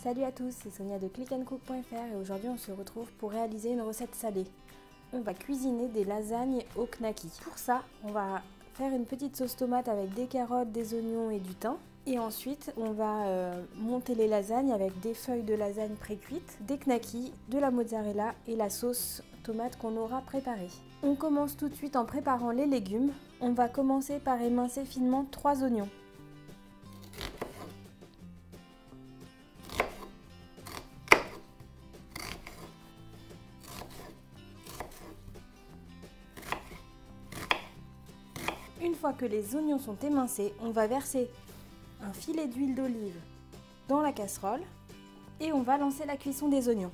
Salut à tous, c'est Sonia de clickandcook.fr et aujourd'hui on se retrouve pour réaliser une recette salée. On va cuisiner des lasagnes au knacky. Pour ça, on va faire une petite sauce tomate avec des carottes, des oignons et du thym. Et ensuite, on va monter les lasagnes avec des feuilles de lasagne pré-cuites, des knackis, de la mozzarella et la sauce tomate qu'on aura préparée. On commence tout de suite en préparant les légumes. On va commencer par émincer finement 3 oignons. Une fois que les oignons sont émincés, on va verser un filet d'huile d'olive dans la casserole et on va lancer la cuisson des oignons.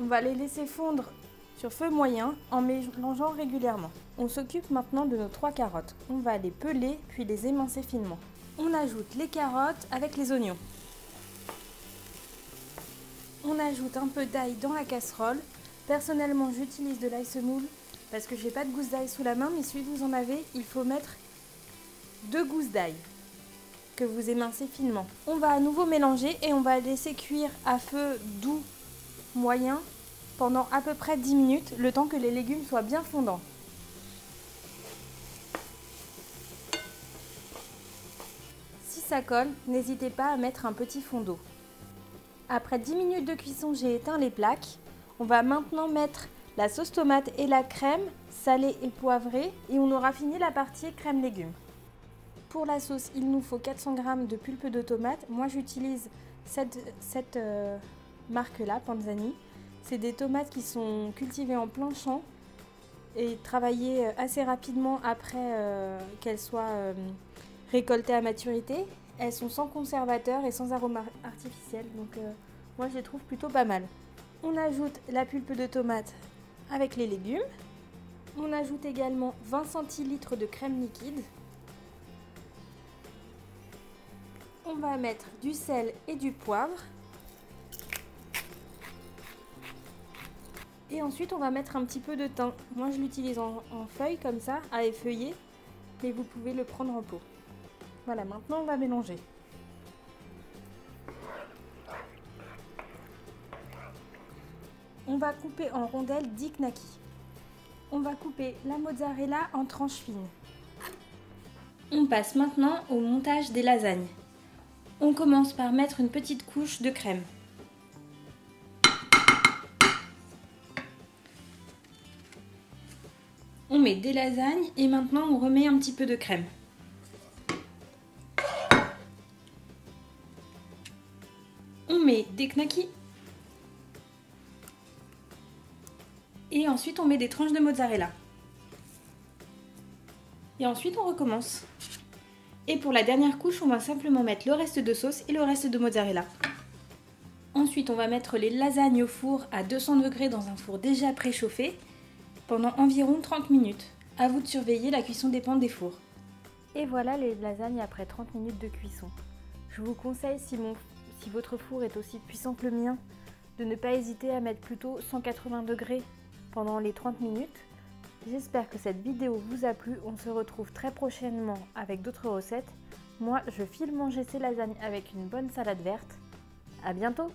On va les laisser fondre sur feu moyen en mélangeant régulièrement. On s'occupe maintenant de nos 3 carottes. On va les peler puis les émincer finement. On ajoute les carottes avec les oignons. On ajoute un peu d'ail dans la casserole. Personnellement, j'utilise de l'ail semoule parce que j'ai pas de gousse d'ail sous la main, mais si vous en avez, il faut mettre 2 gousses d'ail que vous émincez finement. On va à nouveau mélanger et on va laisser cuire à feu doux moyen pendant à peu près 10 minutes, le temps que les légumes soient bien fondants. Si ça colle, n'hésitez pas à mettre un petit fond d'eau. Après 10 minutes de cuisson, j'ai éteint les plaques. On va maintenant mettre la sauce tomate et la crème salée et poivrée et on aura fini la partie crème légumes. Pour la sauce, il nous faut 400 g de pulpe de tomate. Moi, j'utilise cette marque-là, Panzani. C'est des tomates qui sont cultivées en plein champ et travaillées assez rapidement après qu'elles soient récoltées à maturité. Elles sont sans conservateur et sans arôme artificiel, donc moi je les trouve plutôt pas mal. On ajoute la pulpe de tomate avec les légumes. On ajoute également 20 centilitres de crème liquide. On va mettre du sel et du poivre. Et ensuite, on va mettre un petit peu de thym. Moi, je l'utilise en feuilles comme ça, à effeuiller, mais vous pouvez le prendre en pot. Voilà, maintenant on va mélanger. On va couper en rondelles 10 knackis. On va couper la mozzarella en tranches fines. On passe maintenant au montage des lasagnes. On commence par mettre une petite couche de crème. On met des lasagnes et maintenant on remet un petit peu de crème. On met des knackis. Et ensuite on met des tranches de mozzarella. Et ensuite on recommence. Et pour la dernière couche, on va simplement mettre le reste de sauce et le reste de mozzarella. Ensuite on va mettre les lasagnes au four à 200 degrés dans un four déjà préchauffé pendant environ 30 minutes. À vous de surveiller, la cuisson dépend des fours. Et voilà les lasagnes après 30 minutes de cuisson. Je vous conseille, si votre four est aussi puissant que le mien, de ne pas hésiter à mettre plutôt 180 degrés pendant les 30 minutes. J'espère que cette vidéo vous a plu. On se retrouve très prochainement avec d'autres recettes. Moi, je file manger ces lasagnes avec une bonne salade verte. À bientôt!